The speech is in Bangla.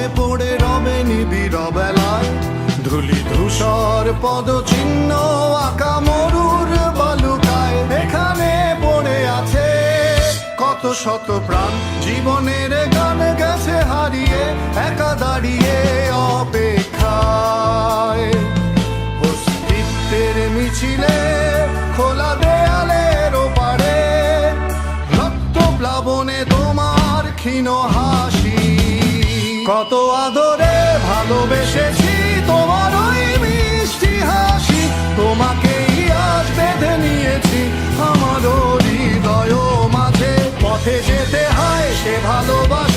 ঝরে পড়ে রবে নিবিড় বেলায়, ধুলি ধূসর পদচিহ্ন আঁকা মরুর বালুকায়। এখানে পড়ে আছে কত শত প্রাণ, জীবনের গান গেছে হারিয়ে, একা দাঁড়িয়ে অপেক্ষায়। অস্তিত্বের মিছিলে খোলা দেয়ালের ওপারে, রক্ত প্লাবনে তোমার ক্ষীণ হাসি। কত আদরে ভালোবেসেছি তোমার ওই মিষ্টি হাসি, তোমাকেই আজ বেঁধে নিয়েছি আমার হৃদয় মাঝে। পথে যেতে হয় সে ভালোবাসা